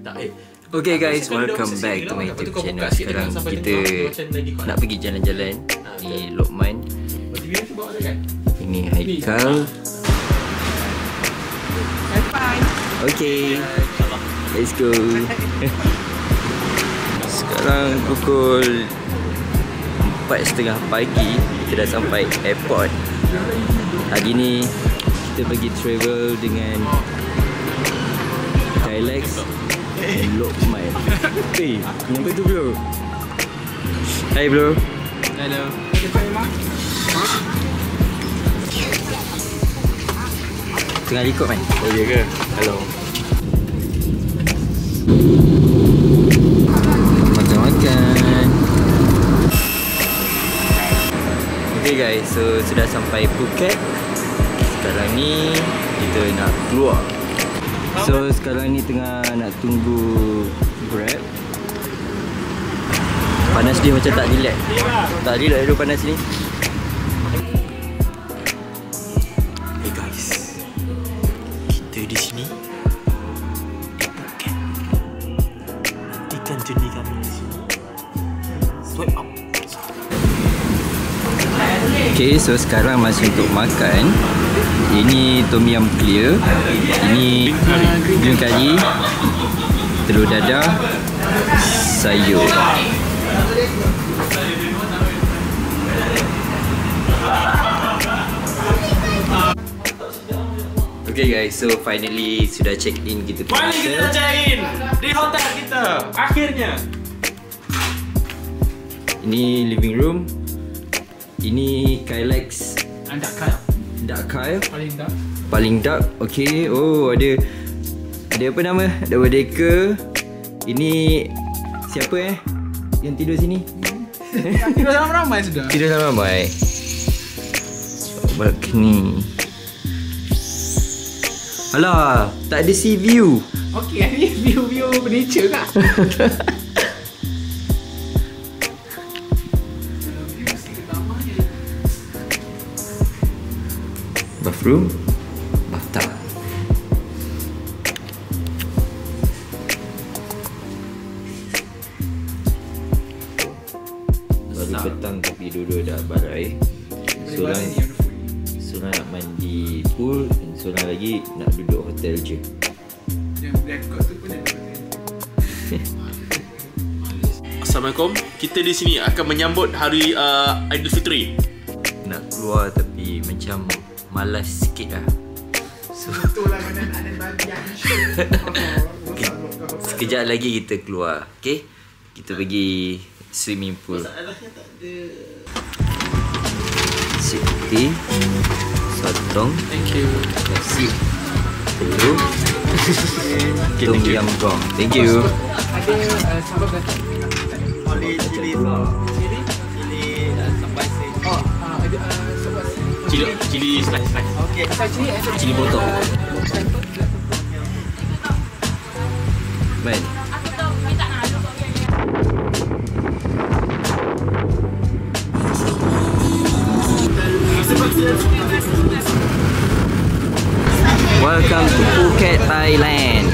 Okay guys, welcome back to my YouTube channel. Sekarang kita nak pergi jalan-jalan. Ni Lokman, ini Haikal. Okay, let's go. Sekarang pukul 4:30 pagi. Kita dah sampai airport. Hari ni kita pergi travel dengan Kylex dan Lokman. Hey, kenapa tu bro? Hai bro. Hello. Tengah record kan? Oh iya ke? Hello. Makan-makan. Okay guys, so sudah sampai Phuket. Sekarang ni kita nak keluar. So sekarang ni tengah nak tunggu Grab. Panas dia macam tak relax. Tak relax dulu panas ni. Hey guys, kita di sini di Phuket. Nantikan journey kami di sini. Swipe up. Okay, so sekarang masih untuk makan. Ini tom yum clear. Ini green curry, telur dadah, sayur. Okay guys, so finally sudah check in kita punya hotel. Finally kita check in di hotel kita. Akhirnya. Ini living room. Ini Kylex. Dark Kyle. Paling dark. Okay. Oh, ada apa nama? Ada Merdeka. Ini siapa yang tidur sini? Tidur ramai-ramai sudah. Tidur ramai-ramai. Balcony. Alah, tak ada sea view. Okey, ni view nature kah? Bathroom, bathtub. Baru petang tapi dua-dua dah barai. Seorang nak mandi pool dan seorang lagi nak duduk hotel je. Assalamualaikum. Kita di sini akan menyambut hari Aidilfitri. Nak keluar tapi macam malas sikit lah. So sekejap lagi kita keluar. Okay, kita pergi swimming pool. Siti sotong. Thank you. Nasi telur. Tom yum gong. Thank you. Ada sambal belakang. Oli cili spicy. Oh, ada sambal Cili slice. okey. Cili botol. Man. Welcome to Phuket, Thailand.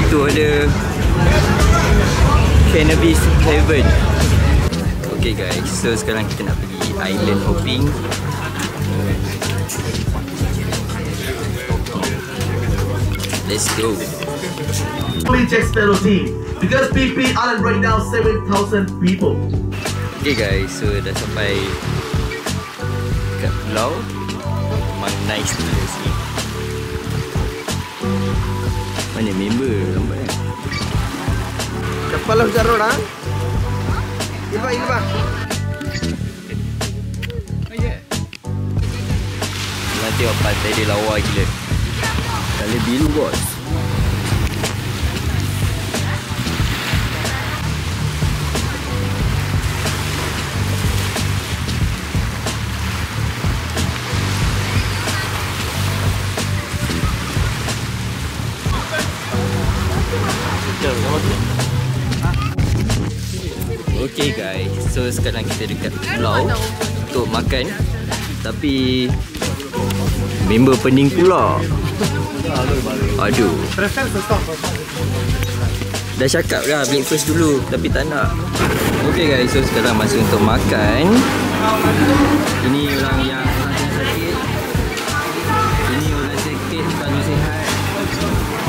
Itu ada Cannabis Heaven. Okay guys, so sekarang kita nak pergi island hopping. Let's go. Only Jack Sparrow team because PP Island right now 7,000 people. Okay guys, so dah sampai kat pulau. Memang nice tu di sini. Mana member? Nampak kan? Kepala Jarod ah. Ilba. Nanti orang pantai dia lawa gila. Kali biru bos. Okay guys, So sekarang kita dekat pulau untuk makan. Tapi member pening pula. Aduh. Dah cakap lah breakfast dulu tapi tak nak. Okay guys, so sekarang masa untuk makan. Ini orang yang sakit. Ini orang sakit kalau sihat.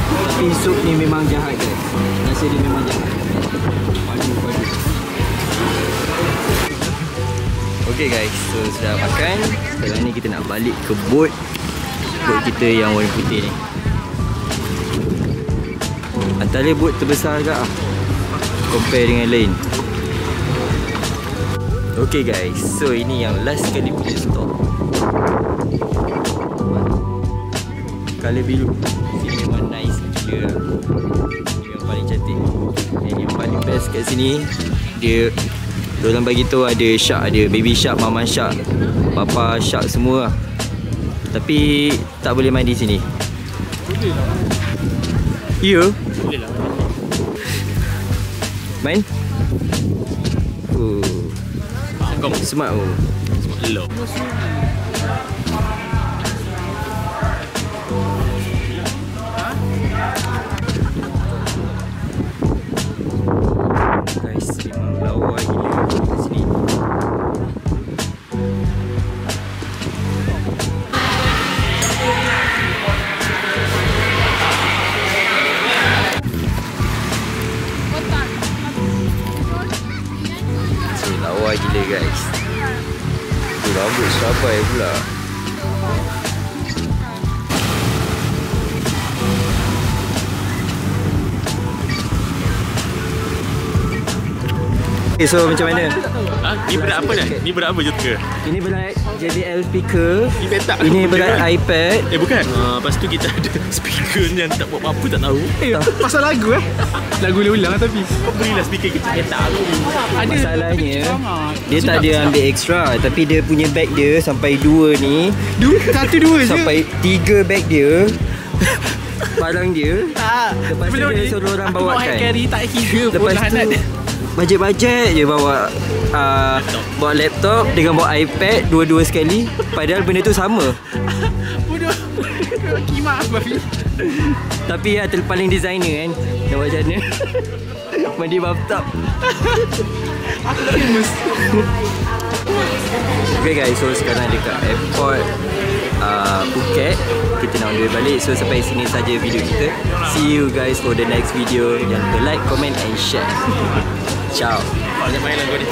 Tapi sup ni memang jahat guys. Nasi dia memang jahat. Padu. Okay guys, so sudah makan. Sekarang ni kita nak balik ke boat kita yang warna putih ni. Antara boat terbesar agak lah compare dengan lain. Okay guys, so ini yang last kali punya stop. Colour biru. Sini memang nice gila. Ini yang paling cantik. Dan yang paling best kat sini, diorang bagi tahu ada shark, ada baby shark, mama shark, papa shark semua lah. Tapi tak boleh main di sini. Boleh lah. Ya? Boleh lah. Main? Sangkong. Smart oh. Smart low. Guys, memang lawa gila kat sini. Lawa gila guys. Rambut serabai pula. Okay, so macam mana? Ni berat apa dah? Ni berat apa je ke? Ini berat JBL speaker. Ni petak. Ini berat iPad. Bukan. Lepas tu kita ada speaker yang tak buat apa-apa tak tahu. Pasal lagu lagu ulang tapi Kau belilah speaker kita petak aku. ada Masalahnya dia tak ada ambil extra, tapi dia punya bag dia sampai 2 ni. satu dua je. Sampai 3 bag dia. Barang dia. Tak. Lepas tu dia suruh orang bawa kan. carry tak kira pun Lepas lahanat. tu bajet-bajet je bawa bawa laptop dengan bawa iPad dua-dua sekali. Padahal benda tu sama. Bodoh. Kimak babi. Tapi ya paling designer kan. Dah macam mana? Mandi bathtub. Aku famous. Okay guys, so sekarang dekat airport Phuket. Kita nak on the way balik. So sampai sini saja video kita. See you guys for the next video. Jangan lupa like, comment and share. Ciao. Jangan main lah kau ni.